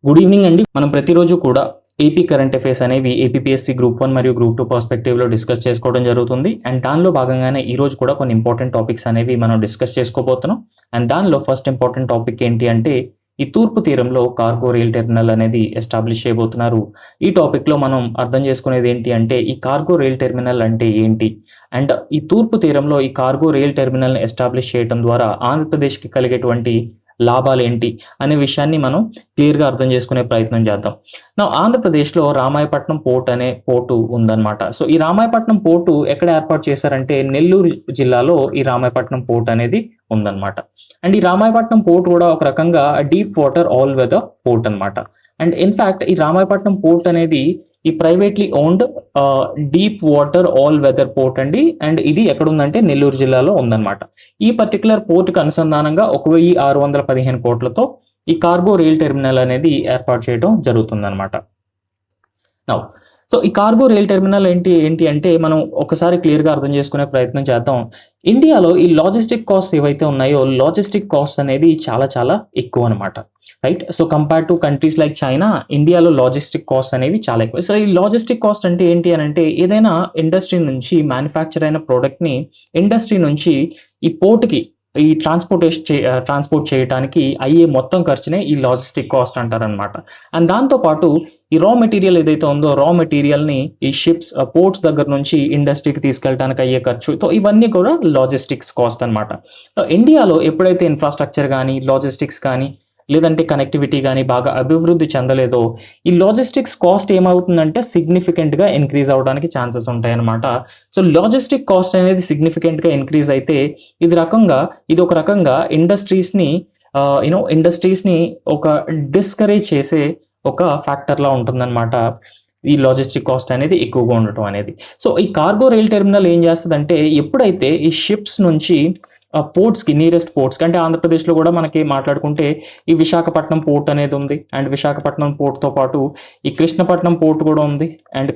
Good evening అండి. మనం ప్రతిరోజు కూడా ఏపీ కరెంట్ అఫైర్స్ అనేవి ఏపీఎస్సీ గ్రూప్ 1 మరియు గ్రూప్ 2 పర్స్పెక్టివ్లో డిస్కస్ చేసుకోవడం జరుగుతుంది. అండ్ దానిలో భాగంగానే ఈ రోజు కూడా కొన్ని ఇంపార్టెంట్ టాపిక్స్ అనేవి మనం డిస్కస్ చేసుకోబోతున్నాం. అండ్ దానిలో ఫస్ట్ ఇంపార్టెంట్ టాపిక్ ఏంటి అంటే ఈ తూర్పు తీరంలో కార్గో రైల్ టెర్మినల్ అనేది ఎస్టాబ్లిష్ చేయబోతున్నారు. ఈ టాపిక్లో మనం అర్థం చేసుకునేది ఏంటి అంటే ఈ కార్గో రైల్ టెర్మినల్ అంటే ఏంటి, అండ్ ఈ తూర్పు తీరంలో ఈ కార్గో రైల్ టెర్మినల్ని ఎస్టాబ్లిష్ చేయడం ద్వారా ఆంధ్రప్రదేశ్కి కలిగేటువంటి లాభాలు ఏంటి అనే విషయాన్ని మనం క్లియర్గా అర్థం చేసుకునే ప్రయత్నం చేద్దాం. నా ఆంధ్రప్రదేశ్లో రామాయపట్నం పోర్ట్ అనే పోర్టు ఉందన్నమాట. సో ఈ రామాయపట్నం పోర్టు ఎక్కడ ఏర్పాటు చేశారంటే నెల్లూరు జిల్లాలో ఈ రామాయపట్నం పోర్ట్ అనేది ఉందన్నమాట. అండ్ ఈ రామాయపట్నం పోర్ట్ కూడా ఒక రకంగా deep water all weather port అనమాట. అండ్ ఇన్ఫ్యాక్ట్ ఈ రామాయపట్నం పోర్ట్ అనేది ఈ privately owned deep water all weather port అండి. అండ్ ఇది ఎక్కడ ఉందంటే నెల్లూరు జిల్లాలో ఉందన్నమాట. ఈ పర్టికులర్ పోర్టుకు అనుసంధానంగా 1615 కోట్లతో ఈ కార్గో రైల్ టెర్మినల్ అనేది ఏర్పాటు చేయడం జరుగుతుందన్నమాట. నౌ సో ఈ కార్గో రైల్ టెర్మినల్ ఏంటి అంటే మనం ఒకసారి క్లియర్గా అర్థం చేసుకునే ప్రయత్నం చేద్దాం. ఇండియాలో ఈ లాజిస్టిక్ కాస్ట్ ఏవైతే ఉన్నాయో లాజిస్టిక్ కాస్ట్ అనేది చాలా ఎక్కువ అనమాట. Right. So compare to countries like China, ఇండియాలో లాజిస్టిక్ కాస్ట్ అనేవి చాలా ఎక్కువ. సో ఈ లాజిస్టిక్ కాస్ట్ అంటే ఏంటి అని అంటే ఏదైనా ఇండస్ట్రీ నుంచి మ్యానుఫ్యాక్చర్ అయిన ప్రోడక్ట్ని ఇండస్ట్రీ నుంచి ఈ పోర్ట్కి ఈ ట్రాన్స్పోర్ట్ చేయడానికి అయ్యే మొత్తం ఖర్చునే ఈ లాజిస్టిక్ కాస్ట్ అంటారనమాట. అండ్ దాంతోపాటు ఈ రా మెటీరియల్ ఏదైతే ఉందో రా మెటీరియల్ని ఈ షిప్స్ పోర్ట్స్ దగ్గర నుంచి ఇండస్ట్రీకి తీసుకెళ్ళడానికి అయ్యే ఖర్చు, సో ఇవన్నీ కూడా లాజిస్టిక్స్ కాస్ట్ అనమాట. ఇండియాలో ఎప్పుడైతే ఇన్ఫ్రాస్ట్రక్చర్ కానీ లాజిస్టిక్స్ కానీ లేదంటే కనెక్టివిటీ కానీ బాగా అభివృద్ధి చెందలేదో ఈ లాజిస్టిక్స్ కాస్ట్ ఏమవుతుందంటే సిగ్నిఫికెంట్గా ఇంక్రీజ్ అవడానికి ఛాన్సెస్ ఉంటాయన్నమాట. సో లాజిస్టిక్ కాస్ట్ అనేది సిగ్నిఫికెంట్గా ఇంక్రీజ్ అయితే ఇది ఒక రకంగా ఇండస్ట్రీస్ని ఒక డిస్కరేజ్ చేసే ఒక ఫ్యాక్టర్లా ఉంటుందన్నమాట ఈ లాజిస్టిక్ కాస్ట్ అనేది ఎక్కువగా ఉండటం అనేది. సో ఈ కార్గో రైల్ టెర్మినల్ ఏం చేస్తుందంటే ఎప్పుడైతే ఈ షిప్స్ నుంచి పోర్ట్స్కి నియరెస్ట్ పోర్ట్స్కి అంటే ఆంధ్రప్రదేశ్లో కూడా మనకి మాట్లాడుకుంటే ఈ విశాఖపట్నం పోర్ట్ అనేది ఉంది. అండ్ విశాఖపట్నం పోర్ట్తో పాటు ఈ కృష్ణపట్నం పోర్ట్ కూడా ఉంది. అండ్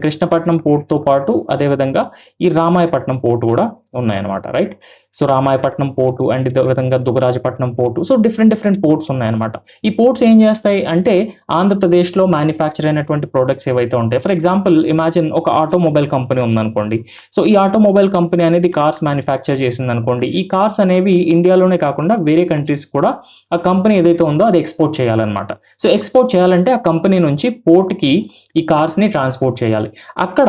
కృష్ణపట్నం పోర్ట్తో పాటు అదేవిధంగా ఈ రామాయపట్నం పోర్ట్ కూడా ఉన్నాయన్నమాట. Right. So Ramayapatnam port and ఇదే విధంగా Dugarajapatnam port, so different ports ఉన్నాయన్నమాట. ఈ పోర్ట్స్ ఏం చేస్తాయి అంటే ఆంధ్రప్రదేశ్లో మ్యానుఫ్యాక్చర్ అయినటువంటి ప్రోడక్ట్స్ ఏవైతే ఉంటాయి, ఫర్ ఎగ్జాంపుల్ ఇమాజిన్ ఒక ఆటోమొబైల్ కంపెనీ ఉందనుకోండి. సో ఈ ఆటోమొబైల్ కంపెనీ అనేది కార్స్ మ్యానుఫ్యాక్చర్ చేసింది అనుకోండి. ఈ కార్స్ అనేవి ఇండియాలోనే కాకుండా వేరే కంట్రీస్ కూడా ఆ కంపెనీ ఏదైతే ఉందో అది ఎక్స్పోర్ట్ చేయాలన్నమాట. సో ఎక్స్పోర్ట్ చేయాలంటే ఆ కంపెనీ నుంచి పోర్ట్కి ఈ కార్స్ని ట్రాన్స్పోర్ట్ చేయాలి. అక్కడ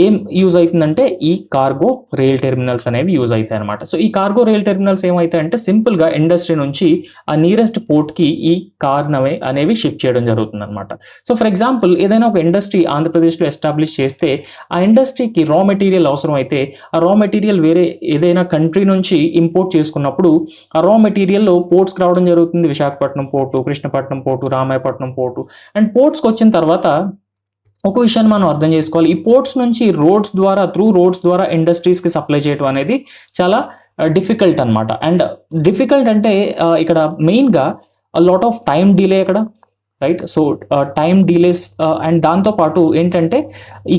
ఏం యూజ్ అవుతుందంటే ఈ కార్గో రైల్ టెర్మినల్స్ అనేవి యూజ్ అవుతాయి అనమాట. సో ఈ కార్గో రైల్ టెర్మినల్స్ ఏమవుతాయంటే సింపుల్గా ఇండస్ట్రీ నుంచి ఆ నియరెస్ట్ పోర్ట్కి ఈ కార్నవే అనేవి షిఫ్ట్ చేయడం జరుగుతుంది అనమాట. సో ఫర్ ఎగ్జాంపుల్ ఏదైనా ఒక ఇండస్ట్రీ ఆంధ్రప్రదేశ్లో ఎస్టాబ్లిష్ చేస్తే ఆ ఇండస్ట్రీకి రా మెటీరియల్ అవసరం అయితే ఆ రా మెటీరియల్ వేరే ఏదైనా కంట్రీ నుంచి ఇంపోర్ట్ చేసుకున్నప్పుడు ఆ రా మెటీరియల్లో పోర్ట్స్కి రావడం జరుగుతుంది. Visakhapatnam port, Krishnapatnam port, Ramayapatnam port. And పోర్ట్స్కి వచ్చిన తర్వాత ఒక విషయాన్ని మనం అర్థం చేసుకోవాలి. ఈ పోర్ట్స్ నుంచి త్రూ రోడ్స్ ద్వారా ఇండస్ట్రీస్కి సప్లై చేయడం అనేది చాలా డిఫికల్ట్ అనమాట. అండ్ డిఫికల్ట్ అంటే ఇక్కడ మెయిన్గా లాట్ ఆఫ్ టైం డిలే ఇక్కడ. Right. So time delays and దాంతోపాటు ఏంటంటే ఈ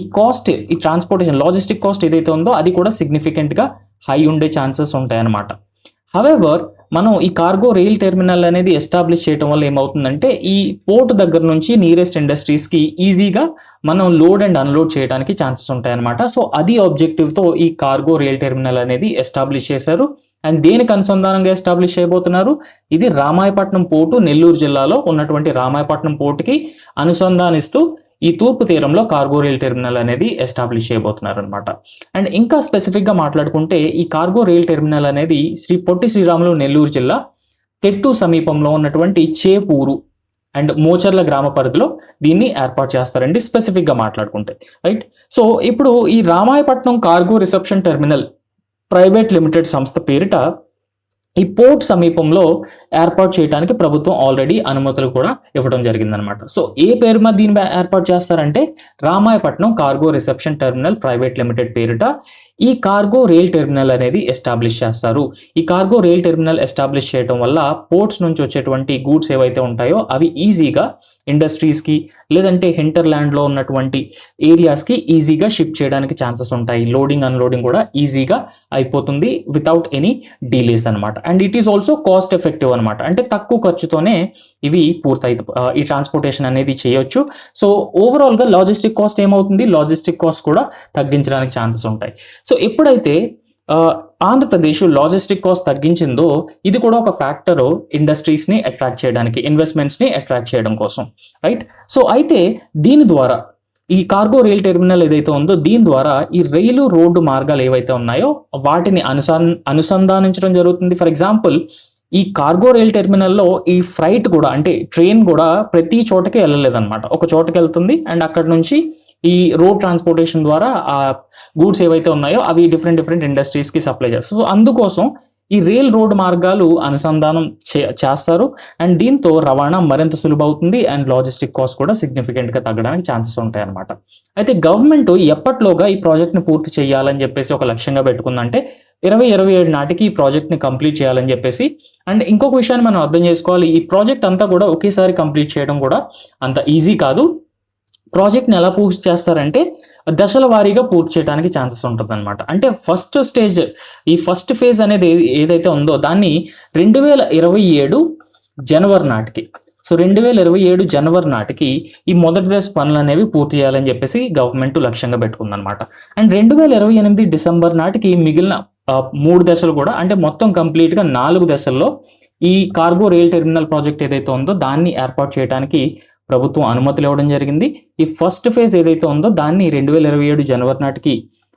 ట్రాన్స్పోర్టేషన్ లాజిస్టిక్ కాస్ట్ ఏదైతే ఉందో అది కూడా సిగ్నిఫికెంట్గా హై ఉండే ఛాన్సెస్ ఉంటాయన్నమాట. హవెవర్ మనం ఈ కార్గో రైల్ టెర్మినల్ అనేది ఎస్టాబ్లిష్ చేయడం వల్ల ఏమవుతుందంటే ఈ పోర్ట్ దగ్గర నుంచి నియరెస్ట్ ఇండస్ట్రీస్కి ఈజీగా మనం లోడ్ అండ్ అన్లోడ్ చేయడానికి ఛాన్సెస్ ఉంటాయన్నమాట. సో అది ఆబ్జెక్టివ్తో ఈ కార్గో రైల్ టెర్మినల్ అనేది ఎస్టాబ్లిష్ చేశారు. అండ్ దేనికి అనుసంధానంగా ఎస్టాబ్లిష్ చేయబోతున్నారు, ఇది రామాయపట్నం పోర్టు, నెల్లూరు జిల్లాలో ఉన్నటువంటి రామాయపట్నం పోర్టుకి అనుసంధానిస్తూ ఈ తూర్పు తీరంలో కార్గో రైల్ టెర్మినల్ అనేది ఎస్టాబ్లిష్ చేయబోతున్నారు అనమాట. అండ్ ఇంకా స్పెసిఫిక్గా మాట్లాడుకుంటే ఈ కార్గో రైల్ టెర్మినల్ అనేది శ్రీ పొట్టి శ్రీరాములు నెల్లూరు జిల్లా తెట్టు సమీపంలో ఉన్నటువంటి చేపూరు అండ్ మోచర్ల గ్రామ పరిధిలో దీన్ని ఏర్పాటు చేస్తారండి స్పెసిఫిక్గా మాట్లాడుకుంటే. రైట్. సో ఇప్పుడు ఈ Ramayapatnam cargo reception terminal private limited సంస్థ పేరిట ఈ పోర్ట్ సమీపంలో ఏర్పాటు చేయడానికి ప్రభుత్వం ఆల్రెడీ అనుమతులు కూడా ఇవ్వడం జరిగిందనమాట. సో ఏ పేరు మీద దీన్ని ఏర్పాటు చేస్తారంటే Ramayapatnam cargo reception terminal private limited పేరిట ఈ కార్గో రైల్ టెర్మినల్ అనేది ఎస్టాబ్లిష్ చేస్తారు. ఈ కార్గో రైల్ టెర్మినల్ ఎస్టాబ్లిష్ చేయడం వల్ల పోర్ట్స్ నుంచి వచ్చేటువంటి గూడ్స్ ఏవైతే ఉంటాయో అవి ఈజీగా ఇండస్ట్రీస్కి లేదంటే హింటర్లాండ్లో ఉన్నటువంటి ఏరియాస్కి ఈజీగా షిప్ చేయడానికి ఛాన్సెస్ ఉంటాయి. లోడింగ్ అన్లోడింగ్ కూడా ఈజీగా అయిపోతుంది వితౌట్ ఎనీ డీలేస్ అనమాట. And it is also cost effective అనమాట. అంటే తక్కువ ఖర్చుతోనే ఇవి పూర్తయి ఈ ట్రాన్స్పోర్టేషన్ అనేది చేయొచ్చు. సో ఓవరాల్గా లాజిస్టిక్ కాస్ట్ ఏమవుతుంది, లాజిస్టిక్ కాస్ట్ కూడా తగ్గించడానికి ఛాన్సెస్ ఉంటాయి. సో ఎప్పుడైతే ఆంధ్రప్రదేశ్ లాజిస్టిక్ కాస్ట్ తగ్గించిందో ఇది కూడా ఒక ఫ్యాక్టర్ ఇండస్ట్రీస్ని అట్రాక్ట్ చేయడానికి, ఇన్వెస్ట్మెంట్స్ని అట్రాక్ట్ చేయడం కోసం, రైట్. సో అయితే దీని ద్వారా ఈ కార్గో రైల్ టెర్మినల్ ఏదైతే ఉందో దీని ద్వారా ఈ రైలు రోడ్డు మార్గాలు ఏవైతే ఉన్నాయో వాటిని అనుసంధానించడం జరుగుతుంది. ఫర్ ఎగ్జాంపుల్ ఈ కార్గో రైల్ టెర్మినల్లో ఈ ఫ్రైట్ కూడా అంటే ట్రైన్ కూడా ప్రతి చోటకి వెళ్ళలేదన్నమాట. ఒక చోటకి వెళ్తుంది అండ్ అక్కడ నుంచి ఈ రోడ్ ట్రాన్స్పోర్టేషన్ ద్వారా ఆ గూడ్స్ ఏవైతే ఉన్నాయో అవి డిఫరెంట్ ఇండస్ట్రీస్కి సప్లై చేస్తారు. సో అందుకోసం ఈ రైల్ రోడ్ మార్గాలు అనుసంధానం చేస్తారు అండ్ దీంతో రవాణా మరింత సులుభవుతుంది అండ్ లాజిస్టిక్ కాస్ట్ కూడా సిగ్నిఫికెంట్గా తగ్గడానికి ఛాన్సెస్ ఉంటాయి అన్నమాట. అయితే గవర్నమెంట్ ఎప్పట్లోగా ఈ ప్రాజెక్ట్ని పూర్తి చేయాలని చెప్పేసి ఒక లక్ష్యంగా పెట్టుకుందంటే 2027 నాటికి ఈ ప్రాజెక్ట్ని కంప్లీట్ చేయాలని చెప్పేసి. అండ్ ఇంకొక విషయాన్ని మనం అర్థం చేసుకోవాలి, ఈ ప్రాజెక్ట్ అంతా కూడా ఒకేసారి కంప్లీట్ చేయడం కూడా అంత ఈజీ కాదు. ప్రాజెక్ట్ని ఎలా పూర్తి చేస్తారంటే దశల వారీగా పూర్తి చేయడానికి ఛాన్సెస్ ఉంటుంది అనమాట. అంటే ఫస్ట్ స్టేజ్, ఈ ఫస్ట్ ఫేజ్ అనేది ఏదైతే ఉందో దాన్ని 2027 జనవరి నాటికి, సో 2027 జనవరి నాటికి ఈ మొదటి దశ పనులు అనేవి పూర్తి చేయాలని చెప్పేసి గవర్నమెంట్ లక్ష్యంగా పెట్టుకుందనమాట. అండ్ 2028 డిసెంబర్ నాటికి మిగిలిన 3 దశలు కూడా అంటే మొత్తం కంప్లీట్గా 4 దశల్లో ఈ కార్గో రైల్ టెర్మినల్ ప్రాజెక్ట్ ఏదైతే ఉందో దాన్ని ఏర్పాటు చేయడానికి ప్రభుత్వం అనుమతులు ఇవ్వడం జరిగింది. ఈ ఫస్ట్ ఫేజ్ ఏదైతే ఉందో దాన్ని 2027 జనవరి నాటికి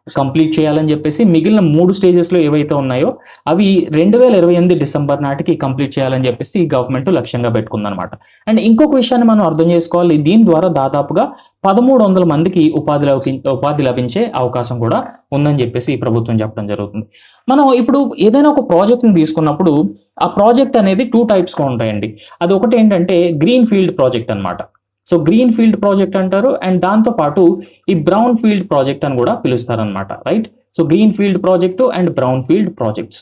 కంప్లీట్ చేయాలని చెప్పేసి మిగిలిన 3 స్టేజెస్లో ఏవైతే ఉన్నాయో అవి 2028 డిసెంబర్ నాటికి కంప్లీట్ చేయాలని చెప్పేసి గవర్నమెంట్ లక్ష్యంగా పెట్టుకుందనమాట. అండ్ ఇంకొక విషయాన్ని మనం అర్థం చేసుకోవాలి, దీని ద్వారా దాదాపుగా 1300 మందికి ఉపాధి లభించే అవకాశం కూడా ఉందని చెప్పేసి ఈ ప్రభుత్వం చెప్పడం జరుగుతుంది. మనం ఇప్పుడు ఏదైనా ఒక ప్రాజెక్ట్ని తీసుకున్నప్పుడు ఆ ప్రాజెక్ట్ అనేది 2 టైప్స్గా ఉంటాయండి. అది ఒకటి ఏంటంటే గ్రీన్ ఫీల్డ్ ప్రాజెక్ట్ అనమాట. సో గ్రీన్ ఫీల్డ్ ప్రాజెక్ట్ అంటారు అండ్ దాంతోపాటు ఈ బ్రౌన్ ఫీల్డ్ ప్రాజెక్ట్ అని కూడా పిలుస్తారనమాట, right. So green field project and brown field projects.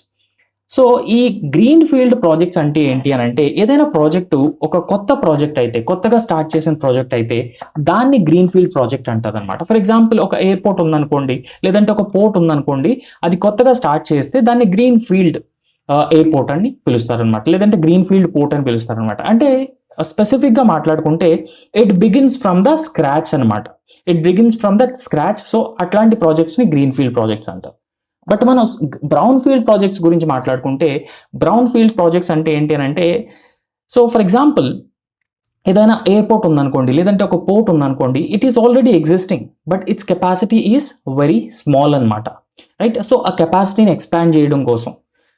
So ఈ గ్రీన్ ఫీల్డ్ ప్రాజెక్ట్స్ అంటే ఏంటి అని అంటే ఏదైనా ప్రాజెక్టు ఒక కొత్త ప్రాజెక్ట్ అయితే, కొత్తగా స్టార్ట్ చేసిన ప్రాజెక్ట్ అయితే దాన్ని గ్రీన్ ఫీల్డ్ ప్రాజెక్ట్ అంటారు అనమాట. ఫర్ ఎగ్జాంపుల్ ఒక ఎయిర్పోర్ట్ ఉందనుకోండి, లేదంటే ఒక పోర్ట్ ఉందనుకోండి, అది కొత్తగా స్టార్ట్ చేస్తే దాన్ని గ్రీన్ ఫీల్డ్ ఎయిర్పోర్ట్ అని పిలుస్తారనమాట, లేదంటే గ్రీన్ ఫీల్డ్ పోర్ట్ అని పిలుస్తారనమాట. అంటే స్పెసిఫిక్గా మాట్లాడుకుంటే it begins from the scratch అనమాట, it begins from the scratch. So అట్లాంటి ప్రాజెక్ట్స్ని గ్రీన్ ఫీల్డ్ ప్రాజెక్ట్స్ అంటారు. బట్ మనం బ్రౌన్ ఫీల్డ్ ప్రాజెక్ట్స్ గురించి మాట్లాడుకుంటే బ్రౌన్ ఫీల్డ్ ప్రాజెక్ట్స్ అంటే ఏంటి అని అంటే, సో ఫర్ ఎగ్జాంపుల్ ఏదైనా ఎయిర్పోర్ట్ ఉందనుకోండి, లేదంటే ఒక పోర్ట్ ఉందనుకోండి, it is already existing but its capacity is very small అనమాట, రైట్. సో ఆ కెపాసిటీని ఎక్స్పాండ్ చేయడం కోసం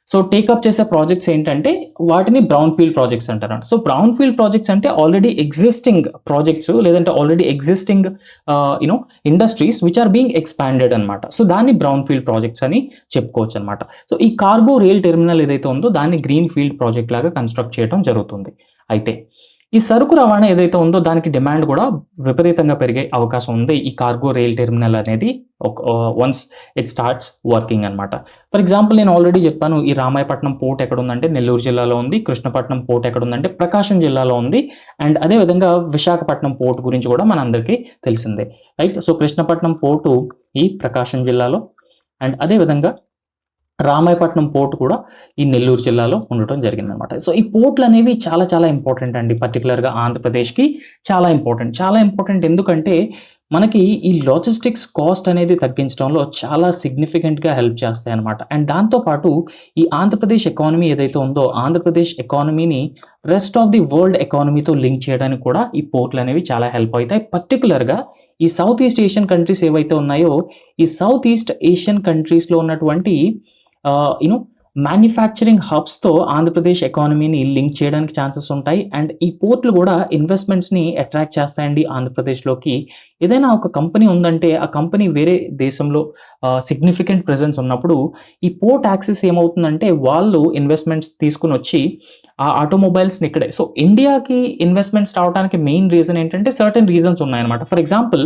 సో టేకప్ చేసే ప్రాజెక్ట్స్ ఏంటంటే వాటిని బ్రౌన్ ఫీల్డ్ ప్రాజెక్ట్స్ అంటారు. సో బ్రౌన్ ఫీల్డ్ ప్రాజెక్ట్స్ అంటే ఆల్రెడీ ఎగ్జిస్టింగ్ ప్రాజెక్ట్స్ లేదంటే already existing industries which are being expanded అనమాట. సో దాన్ని బ్రౌన్ ఫీల్డ్ ప్రాజెక్ట్స్ అని చెప్పుకోవచ్చు అనమాట. సో ఈ కార్గో రైల్ టెర్మినల్ ఏదైతే ఉందో దాన్ని గ్రీన్ ఫీల్డ్ ప్రాజెక్ట్ లాగా కన్స్ట్రక్ట్ చేయడం జరుగుతుంది. అయితే ఈ సరుకు రవాణా ఏదైతే ఉందో దానికి డిమాండ్ కూడా విపరీతంగా పెరిగే అవకాశం ఉంది ఈ కార్గో రైల్ టెర్మినల్ అనేది వన్స్ ఇట్ స్టార్ట్స్ వర్కింగ్ అనమాట. ఫర్ ఎగ్జాంపుల్ నేను ఆల్రెడీ చెప్పాను, ఈ రామాయపట్నం పోర్ట్ ఎక్కడ ఉందంటే నెల్లూరు జిల్లాలో ఉంది, కృష్ణపట్నం పోర్ట్ ఎక్కడ ఉందంటే ప్రకాశం జిల్లాలో ఉంది, అండ్ అదేవిధంగా విశాఖపట్నం పోర్ట్ గురించి కూడా మనందరికీ తెలిసిందే, రైట్. సో కృష్ణపట్నం పోర్టు ఈ ప్రకాశం జిల్లాలో అండ్ అదేవిధంగా రామాయపట్నం పోర్ట్ కూడా ఈ నెల్లూరు జిల్లాలో ఉండటం జరిగిందనమాట. సో ఈ పోర్ట్లు అనేవి చాలా ఇంపార్టెంట్ అండి, పర్టికులర్గా ఆంధ్రప్రదేశ్కి చాలా ఇంపార్టెంట్ ఎందుకంటే మనకి ఈ లాజిస్టిక్స్ కాస్ట్ అనేది తగ్గించడంలో చాలా సిగ్నిఫికెంట్గా హెల్ప్ చేస్తాయి అనమాట. అండ్ దాంతోపాటు ఈ ఆంధ్రప్రదేశ్ ఎకానమీ ఏదైతే ఉందో ఆంధ్రప్రదేశ్ ఎకానమీని రెస్ట్ ఆఫ్ ది వరల్డ్ ఎకానమీతో లింక్ చేయడానికి కూడా ఈ పోర్ట్లు అనేవి చాలా హెల్ప్ అవుతాయి. పర్టికులర్గా ఈ సౌత్ ఈస్ట్ ఏషియన్ కంట్రీస్ ఏవైతే ఉన్నాయో ఈ సౌత్ ఈస్ట్ ఏషియన్ కంట్రీస్లో ఉన్నటువంటి మ్యానుఫ్యాక్చరింగ్ హబ్స్తో ఆంధ్రప్రదేశ్ ఎకానమీని లింక్ చేయడానికి ఛాన్సెస్ ఉంటాయి. అండ్ ఈ పోర్ట్లు కూడా ఇన్వెస్ట్మెంట్స్ని అట్రాక్ట్ చేస్తాయండి ఆంధ్రప్రదేశ్లోకి. ఏదైనా ఒక కంపెనీ ఉందంటే ఆ కంపెనీ వేరే దేశంలో సిగ్నిఫికెంట్ ప్రెజెన్స్ ఉన్నప్పుడు ఈ పోర్ట్ యాక్సెస్ ఏమవుతుందంటే వాళ్ళు ఇన్వెస్ట్మెంట్స్ తీసుకుని వచ్చి ఆ ఆటోమొబైల్స్ని ఇక్కడే. సో ఇండియాకి ఇన్వెస్ట్మెంట్స్ రావడానికి మెయిన్ రీజన్ ఏంటంటే సర్టెన్ రీజన్స్ ఉన్నాయన్నమాట. ఫర్ ఎగ్జాంపుల్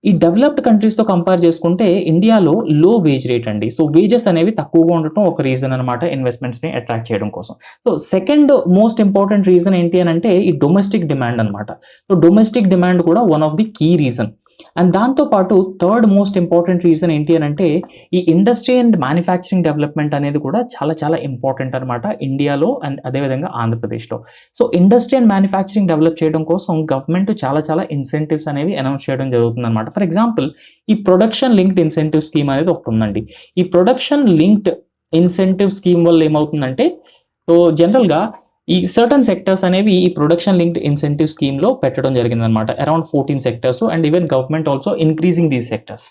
ఈ డెవలప్డ్ కంట్రీస్తో కంపేర్ చేసుకుంటే ఇండియాలో లో వేజ్ రేట్ అండి. సో వేజెస్ అనేవి తక్కువగా ఉండటం ఒక రీజన్ అనమాట ఇన్వెస్ట్మెంట్స్ని అట్రాక్ట్ చేయడం కోసం. So second most important reason ఏంటి అని అంటే ఈ డొమెస్టిక్ డిమాండ్ అనమాట. సో డొమెస్టిక్ డిమాండ్ కూడా one of the key reason. And దాంతోపాటు థర్డ్ మోస్ట్ ఇంపార్టెంట్ రీజన్ ఏంటి అని అంటే ఈ ఇండస్ట్రీ అండ్ మ్యానుఫ్యాక్చరింగ్ డెవలప్మెంట్ అనేది కూడా చాలా చాలా ఇంపార్టెంట్ అనమాట ఇండియాలో అండ్ అదేవిధంగా ఆంధ్రప్రదేశ్లో. So industry and manufacturing develop చేయడం కోసం గవర్నమెంట్ చాలా చాలా ఇన్సెంటివ్స్ అనేవి అనౌన్స్ చేయడం జరుగుతుంది అనమాట. ఫర్ ఎగ్జాంపుల్ ఈ ప్రొడక్షన్ లింక్డ్ ఇన్సెంటివ్ స్కీమ్ అనేది ఒకటి ఉందండి. ఈ ప్రొడక్షన్ లింక్డ్ ఇన్సెంటివ్ స్కీమ్ వల్ల ఏమవుతుందంటే సో జనరల్గా ఈ సర్టన్ సెక్టర్స్ అనేవి ఈ ప్రొడక్షన్ లింక్డ్ ఇన్సెంటివ్ స్కీమ్లో పెట్టడం జరిగిందనమాట. Around 14 sectors and even government also increasing these sectors.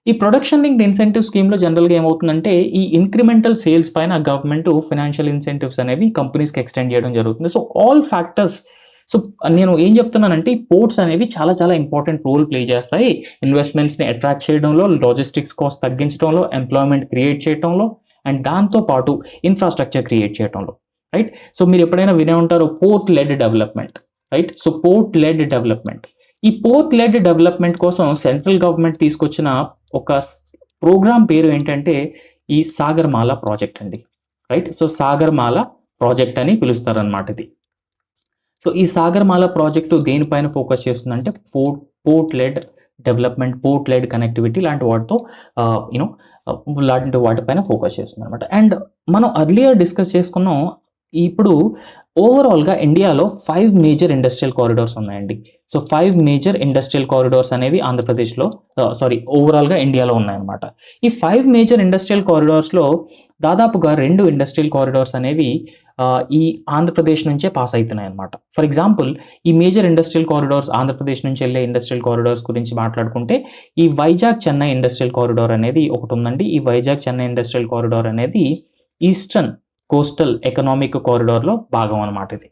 ఈ ప్రొడక్షన్ లింక్డ్ ఇన్సెంటివ్ స్కీమ్లో జనరల్గా ఏమవుతుందంటే ఈ ఇంక్రిమెంటల్ సేల్స్ పైన గవర్నమెంట్ ఫైనాన్షియల్ ఇన్సెంటివ్స్ అనేవి కంపెనీస్కి ఎక్స్టెండ్ చేయడం జరుగుతుంది. So all factors. సో నేను ఏం చెప్తున్నానంటే ఈ పోర్ట్స్ అనేవి చాలా చాలా ఇంపార్టెంట్ రోల్ ప్లే చేస్తాయి ఇన్వెస్ట్మెంట్స్ని అట్రాక్ట్ చేయడంలో, లాజిస్టిక్స్ కాస్ట్ తగ్గించడంలో, ఎంప్లాయ్మెంట్ క్రియేట్ చేయడంలో అండ్ దాంతోపాటు ఇన్ఫ్రాస్ట్రక్చర్ క్రియేట్ చేయడంలో. రైట్. సో మీరు ఎప్పుడైనా వినే ఉంటారు port led development. Right. So port led development, ఈ పోర్ట్ లెడ్ డెవలప్మెంట్ కోసం సెంట్రల్ గవర్నమెంట్ తీసుకొచ్చిన ఒక ప్రోగ్రామ్ పేరు ఏంటంటే ఈ సాగర్మాల ప్రాజెక్ట్ అండి. రైట్. సో సాగర్మాల ప్రాజెక్ట్ అని పిలుస్తారనమాట ఇది. సో ఈ సాగర్మాల ప్రాజెక్టు దేనిపైన ఫోకస్ చేస్తుందంటే port led development, port led connectivity లాంటి వాటితో లాంటి వాటిపైన ఫోకస్ చేస్తుంది అనమాట. అండ్ మనం అర్లియర్ డిస్కస్ చేసుకున్నాం. ఇప్పుడు ఓవరాల్గా ఇండియాలో 5 మేజర్ ఇండస్ట్రియల్ కారిడార్స్ ఉన్నాయండి. సో 5 మేజర్ ఇండస్ట్రియల్ కారిడార్స్ అనేవి ఆంధ్రప్రదేశ్లో ఓవరాల్గా ఇండియాలో ఉన్నాయన్నమాట. ఈ 5 మేజర్ ఇండస్ట్రియల్ కారిడార్స్లో దాదాపుగా 2 ఇండస్ట్రియల్ కారిడార్స్ అనేవి ఈ ఆంధ్రప్రదేశ్ నుంచే పాస్ అవుతున్నాయి అనమాట. ఫర్ ఎగ్జాంపుల్ ఈ మేజర్ ఇండస్ట్రియల్ కారిడార్స్ ఆంధ్రప్రదేశ్ నుంచి వెళ్ళే ఇండస్ట్రియల్ కారిడార్స్ గురించి మాట్లాడుకుంటే ఈ వైజాగ్ చెన్నై ఇండస్ట్రియల్ కారిడార్ అనేది ఒకటి ఉందండి. ఈ వైజాగ్ చెన్నై ఇండస్ట్రియల్ కారిడార్ అనేది ఈస్టర్న్ కోస్టల్ ఎకనామిక్ కారిడార్లో భాగం అనమాట ఇది.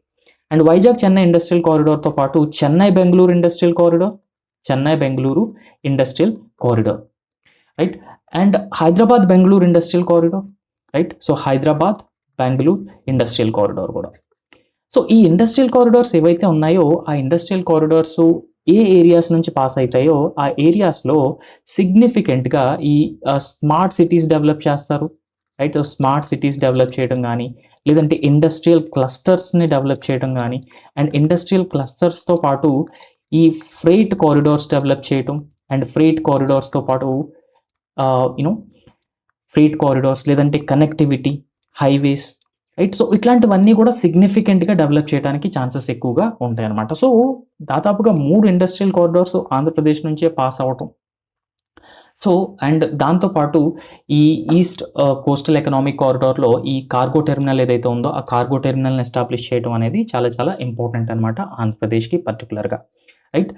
అండ్ వైజాగ్ చెన్నై ఇండస్ట్రియల్ కారిడార్తో పాటు Chennai Bengaluru industrial corridor, Chennai Bengaluru industrial corridor. Right. And Hyderabad Bengaluru industrial corridor. Right. So Hyderabad Bengaluru industrial corridor కూడా. సో ఈ ఇండస్ట్రియల్ కారిడార్స్ ఏవైతే ఉన్నాయో ఆ ఇండస్ట్రియల్ కారిడార్స్ ఏ ఏరియాస్ నుంచి పాస్ అవుతాయో ఆ ఏరియాస్లో సిగ్నిఫికెంట్గా ఈ స్మార్ట్ సిటీస్ డెవలప్ చేస్తారు. రైట్. స్మార్ట్ సిటీస్ డెవలప్ చేయడం కానీ లేదంటే ఇండస్ట్రియల్ క్లస్టర్స్ని డెవలప్ చేయడం కానీ అండ్ ఇండస్ట్రియల్ క్లస్టర్స్తో పాటు ఈ ఫ్రైట్ కారిడార్స్ డెవలప్ చేయడం అండ్ ఫ్రైట్ కారిడార్స్తో పాటు ఫ్రైట్ కారిడార్స్ లేదంటే కనెక్టివిటీ, హైవేస్. రైట్. సో ఇట్లాంటివన్నీ కూడా సిగ్నిఫికెంట్గా డెవలప్ చేయడానికి ఛాన్సెస్ ఎక్కువగా ఉంటాయి అన్నమాట. సో దాదాపుగా 3 ఇండస్ట్రియల్ కారిడార్స్ ఆంధ్రప్రదేశ్ నుంచే పాస్ అవ్వటం. సో అండ్ దాంతోపాటు ఈ ఈస్ట్ కోస్టల్ ఎకనామిక్ కారిడార్లో ఈ కార్గో టెర్మినల్ ఏదైతే ఉందో ఆ కార్గో టెర్మినల్ని ఎస్టాబ్లిష్ చేయడం అనేది చాలా చాలా ఇంపార్టెంట్ అనమాట ఆంధ్రప్రదేశ్కి పర్టికులర్గా. రైట్.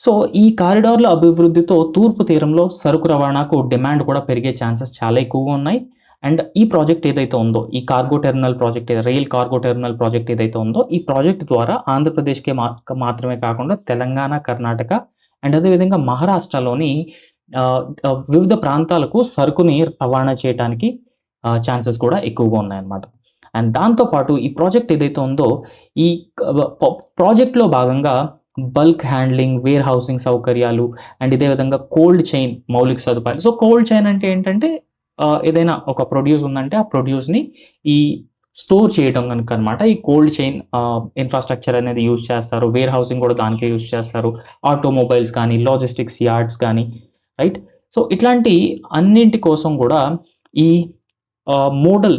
సో ఈ కారిడార్ల అభివృద్ధితో తూర్పు తీరంలో సరుకు రవాణాకు డిమాండ్ కూడా పెరిగే ఛాన్సెస్ చాలా ఎక్కువగా ఉన్నాయి. అండ్ ఈ ప్రాజెక్ట్ ఏదైతే ఉందో ఈ cargo terminal project, rail cargo terminal project ఏదైతే ఉందో ఈ ప్రాజెక్ట్ ద్వారా ఆంధ్రప్రదేశ్కి మాత్రమే కాకుండా తెలంగాణ, కర్ణాటక అండ్ అదేవిధంగా మహారాష్ట్రలోని వివిధ ప్రాంతాలకు సరుకుని రవాణా చేయడానికి ఛాన్సెస్ కూడా ఎక్కువగా ఉన్నాయన్నమాట. అండ్ దాంతోపాటు ఈ ప్రాజెక్ట్ ఏదైతే ఉందో ఈ ప్రాజెక్ట్లో భాగంగా బల్క్ హ్యాండ్లింగ్, వేర్ హౌసింగ్ సౌకర్యాలు అండ్ ఇదే విధంగా కోల్డ్ చైన్ మౌలిక సదుపాయాలు. సో కోల్డ్ చైన్ అంటే ఏంటంటే ఏదైనా ఒక ప్రొడ్యూస్ ఉందంటే ఆ ప్రొడ్యూస్ని ఈ స్టోర్ చేయడం కనుక అనమాట. ఈ కోల్డ్ చైన్ ఇన్ఫ్రాస్ట్రక్చర్ అనేది యూజ్ చేస్తారు. వేర్ హౌసింగ్ కూడా దానికే యూజ్ చేస్తారు. ఆటోమొబైల్స్ కానీ, లాజిస్టిక్స్ యార్డ్స్ కానీ. రైట్. సో ఇట్లాంటి అన్నింటి కోసం కూడా ఈ మోడల్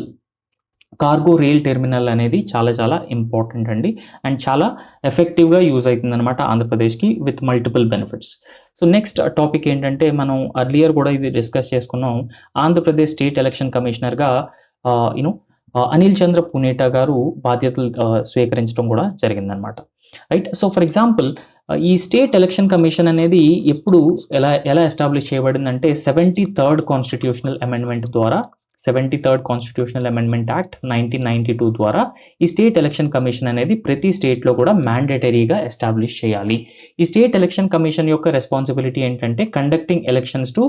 కార్గో రైల్ టెర్మినల్ అనేది చాలా చాలా ఇంపార్టెంట్ అండి అండ్ చాలా ఎఫెక్టివ్గా యూజ్ అవుతుంది అనమాట ఆంధ్రప్రదేశ్కి with multiple benefits. So next topic ఏంటంటే మనం అర్లియర్ కూడా ఇది డిస్కస్ చేసుకున్నాం. ఆంధ్రప్రదేశ్ స్టేట్ ఎలక్షన్ కమిషనర్గా అనిల్ చంద్ర పునేటా గారు బాధ్యతలు స్వీకరించడం కూడా జరిగిందనమాట. రైట్. సో ఫర్ ఎగ్జాంపుల్ ఈ స్టేట్ ఎలక్షన్ కమిషన్ అనేది ఎప్పుడు ఎలా ఎస్టాబ్లిష్ చేయబడిందంటే 73rd కాన్స్టిట్యూషనల్ అమెండ్మెంట్ ద్వారా 73rd కాన్స్టిట్యూషనల్ అమెండ్మెంట్ యాక్ట్ 1992 ద్వారా ఈ స్టేట్ ఎలక్షన్ కమిషన్ అనేది ప్రతి స్టేట్లో కూడా మ్యాండేటరీగా ఎస్టాబ్లిష్ చేయాలి. ఈ స్టేట్ ఎలక్షన్ కమిషన్ యొక్క రెస్పాన్సిబిలిటీ ఏంటంటే conducting elections to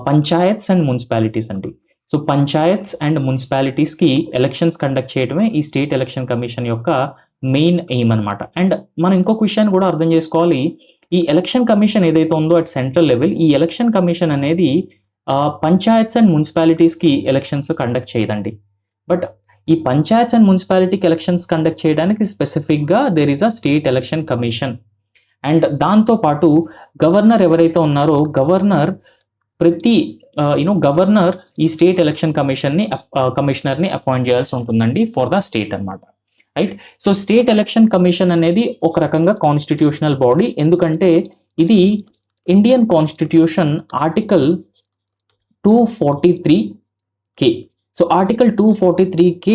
panchayats and municipalities అండి. సో పంచాయత్స్ అండ్ మున్సిపాలిటీస్కి ఎలక్షన్స్ కండక్ట్ చేయడమే ఈ స్టేట్ ఎలక్షన్ కమిషన్ యొక్క మెయిన్ ఎయిమ్ అనమాట. అండ్ మనం ఇంకొక విషయాన్ని కూడా అర్థం చేసుకోవాలి. ఈ ఎలక్షన్ కమిషన్ ఏదైతే ఉందో అట్ సెంట్రల్ లెవెల్, ఈ ఎలక్షన్ కమిషన్ అనేది పంచాయత్స్ అండ్ మున్సిపాలిటీస్కి ఎలక్షన్స్ కండక్ట్ చేయదండి. బట్ ఈ పంచాయత్స్ అండ్ మున్సిపాలిటీకి ఎలక్షన్స్ కండక్ట్ చేయడానికి స్పెసిఫిక్గా there is a state election commission. And దాంతోపాటు గవర్నర్ ఎవరైతే ఉన్నారో గవర్నర్ ప్రతి గవర్నర్ ఈ స్టేట్ ఎలక్షన్ కమిషనర్ని అపాయింట్ చేయాల్సి ఉంటుందండి ఫర్ ద స్టేట్ అనమాట. Right. So state election commission అనేది ఒక రకంగా కాన్స్టిట్యూషనల్ బాడీ. ఎందుకంటే ఇది Indian constitution article 243K. So article 243K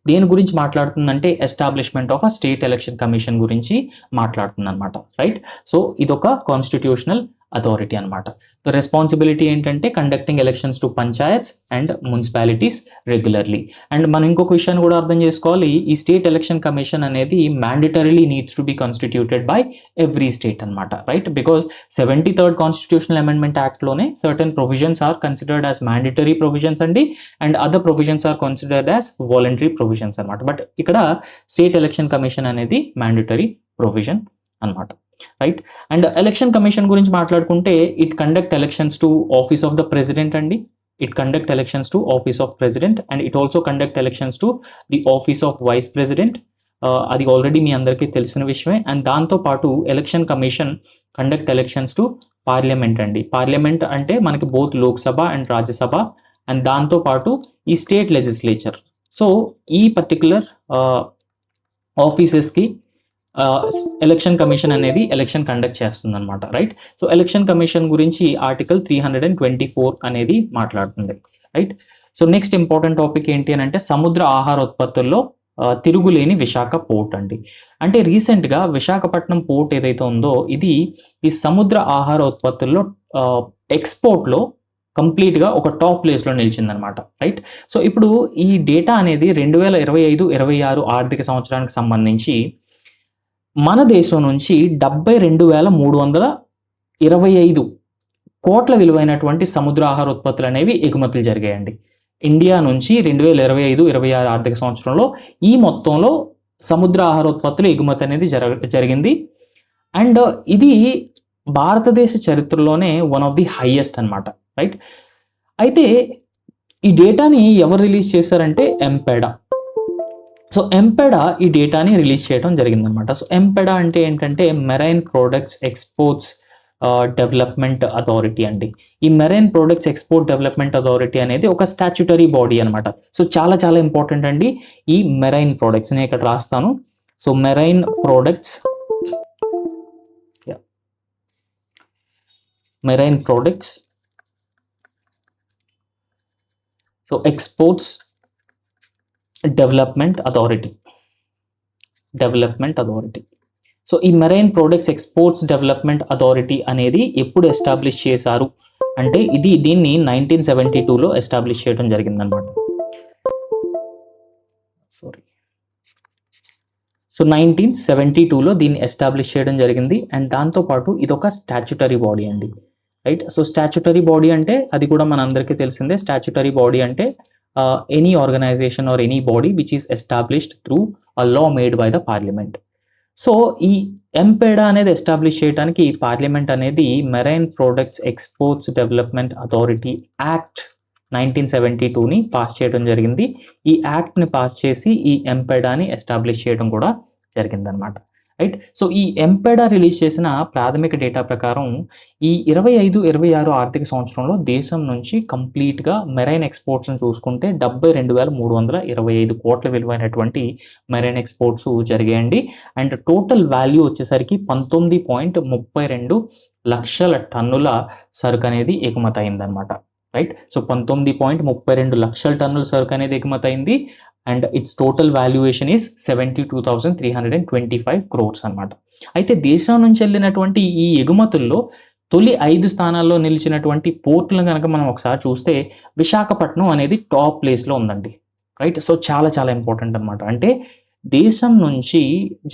దేని గురించి మాట్లాడుతుందంటే establishment of a state election commission గురించి మాట్లాడుతుంది అనమాట. రైట్. సో ఇదొక కాన్స్టిట్యూషనల్ అథారిటీ అనమాట. సో రెస్పాన్సిబిలిటీ ఏంటంటే conducting elections to panchayats and municipalities regularly. And మనం ఇంకొక విషయాన్ని కూడా అర్థం చేసుకోవాలి. ఈ స్టేట్ ఎలక్షన్ కమిషన్ అనేది mandatorily needs to be constituted by every state అనమాట. Right. Because 73rd constitutional amendment యాక్ట్లోనే certain provisions are considered as mandatory provisions అండి, and other provisions are considered as voluntary provisions అనమాట. But ఇక్కడ state election commission అనేది mandatory provision అనమాట. Right. And election commission గురించి మాట్లాడుకుంటే it conduct elections to office of the president అండి. It conduct elections to office of president and it also conduct elections to the office of vice president. అది already మీ అందరికీ తెలిసిన విషయమే. And దాంతోపాటు election commission conduct elections to parliament అండి. Parliament అంటే మనకి both Lok Sabha and Rajya Sabha, and దాంతోపాటు ఈ స్టేట్ లెజిస్లేచర్. సో ఈ పర్టికులర్ ఆఫీసెస్కి ఎలక్షన్ కమిషన్ అనేది ఎలక్షన్ కండక్ట్ చేస్తుంది అనమాట. రైట్. సో ఎలక్షన్ కమిషన్ గురించి ఆర్టికల్ 324 అనేది మాట్లాడుతుంది. Right. So next important topic ఏంటి అని అంటే సముద్ర ఆహార ఉత్పత్తుల్లో తిరుగులేని విశాఖ పోర్ట్ అండి. అంటే రీసెంట్గా విశాఖపట్నం పోర్ట్ ఏదైతే ఉందో ఇది ఈ సముద్ర ఆహార ఉత్పత్తుల్లో ఎక్స్పోర్ట్లో కంప్లీట్గా ఒక టాప్ ప్లేస్లో నిలిచిందనమాట. రైట్. సో ఇప్పుడు ఈ డేటా అనేది 2025-26 ఆర్థిక సంవత్సరానికి సంబంధించి మన దేశం నుంచి 72,325 కోట్ల విలువైనటువంటి సముద్ర ఆహార ఉత్పత్తులు అనేవి ఎగుమతులు జరిగాయండి. ఇండియా నుంచి 2025-26 ఆర్థిక సంవత్సరంలో ఈ మొత్తంలో సముద్ర ఆహార ఉత్పత్తులు ఎగుమతి అనేది జరిగింది. అండ్ ఇది భారతదేశ చరిత్రలోనే వన్ ఆఫ్ ది హైయెస్ట్ అనమాట. రైట్. అయితే ఈ డేటాని ఎవరు రిలీజ్ చేశారంటే ఎంపెడా. సో ఎంపెడా ఈ డేటాని రిలీజ్ చేయడం జరిగిందనమాట. సో ఎంపెడా అంటే ఏంటంటే marine products exports development authority అండి. ఈ marine products export development authority అనేది ఒక స్టాచ్యుటరీ బాడీ అనమాట. సో చాలా చాలా ఇంపార్టెంట్ అండి ఈ మెరైన్ ప్రొడక్ట్స్. నేను ఇక్కడ రాస్తాను. So marine products so exports development authority. So ఈ marine products exports development authority అనేది ఎప్పుడు ఎస్టాబ్లిష్ చేశారు అంటే దీన్ని 1972లో ఎస్టాబ్లిష్ చేయడం జరిగిందనమాట. సో 1972లో దీన్ని ఎస్టాబ్లిష్ చేయడం జరిగింది. అండ్ దాంతోపాటు ఇదొక స్టాచ్యుటరీ బాడీ అండి. రైట్. సో స్టాచ్యుటరీ బాడీ అంటే అది కూడా మన అందరికీ తెలిసిందే. స్టాచ్యుటరీ బాడీ అంటే any organization or any body which is established through a law made by the parliament. So ఈ ఎంపెడా అనేది ఎస్టాబ్లిష్ చేయడానికి పార్లమెంట్ అనేది marine products exports development authority act 1972ని పాస్ చేయడం జరిగింది. ఈ యాక్ట్ని పాస్ చేసి ఈ ఎంపెడాని ఎస్టాబ్లిష్ చేయడం కూడా జరిగిందనమాట. రైట్. సో ఈ ఎంపెడా రిలీజ్ చేసిన ప్రాథమిక డేటా ప్రకారం ఈ 25-26 ఆర్థిక సంవత్సరంలో దేశం నుంచి కంప్లీట్గా మెరైన్ ఎక్స్పోర్ట్స్ని చూసుకుంటే 72,325 కోట్ల విలువైనటువంటి మెరైన్ ఎక్స్పోర్ట్స్ జరిగాయండి. అండ్ టోటల్ వాల్యూ వచ్చేసరికి 19.32 లక్షల టన్నుల సరుకు అనేది ఎగుమతి అయిందనమాట. రైట్. సో 19.32 లక్షల టన్నుల సరుకు అనేది ఎగుమతి అయింది. And it's total valuation is 72,325 crores అనమాట. అయితే దేశం నుంచి వెళ్ళినటువంటి ఈ ఎగుమతుల్లో తొలి 5 స్థానాల్లో నిలిచినటువంటి పోర్టులను కనుక మనం ఒకసారి చూస్తే విశాఖపట్నం అనేది టాప్ ప్లేస్లో ఉందండి. రైట్. సో చాలా చాలా ఇంపార్టెంట్ అనమాట. అంటే దేశం నుంచి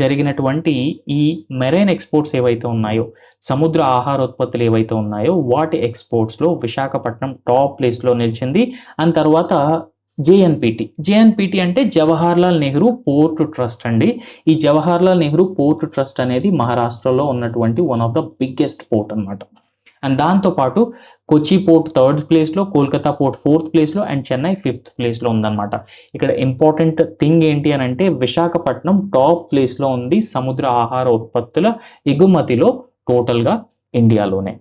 జరిగినటువంటి ఈ మెరైన్ ఎక్స్పోర్ట్స్ ఏవైతే ఉన్నాయో, సముద్ర ఆహారోత్పత్తులు ఏవైతే ఉన్నాయో వాటి ఎక్స్పోర్ట్స్లో విశాఖపట్నం టాప్ ప్లేస్లో నిలిచింది. అండ్ తర్వాత జేఎన్పిటి అంటే జవహర్లాల్ నెహ్రూ పోర్ట్ ట్రస్ట్ అండి. ఈ జవహర్లాల్ నెహ్రూ పోర్ట్ ట్రస్ట్ అనేది మహారాష్ట్రలో ఉన్నటువంటి one of the biggest port అనమాట. అండ్ దాంతోపాటు కొచ్చి పోర్ట్ 3rd ప్లేస్లో, కోల్కతా పోర్ట్ 4th ప్లేస్లో అండ్ చెన్నై 5th ప్లేస్లో ఉందన్నమాట. ఇక్కడ ఇంపార్టెంట్ థింగ్ ఏంటి అని అంటే విశాఖపట్నం టాప్ ప్లేస్లో ఉంది సముద్ర ఆహార ఉత్పత్తుల ఎగుమతిలో టోటల్గా ఇండియాలోనే.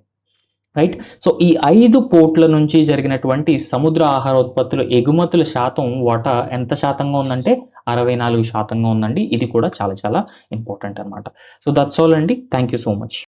రైట్. సో ఈ 5 పోర్ట్ల నుంచి జరిగినటువంటి సముద్ర ఆహార ఉత్పత్తుల ఎగుమతుల శాతం వాటా ఎంత శాతంగా ఉందంటే 64% ఉందండి. ఇది కూడా చాలా చాలా ఇంపార్టెంట్ అనమాట. సో దట్స్ ఆల్ అండి. Thank you so much.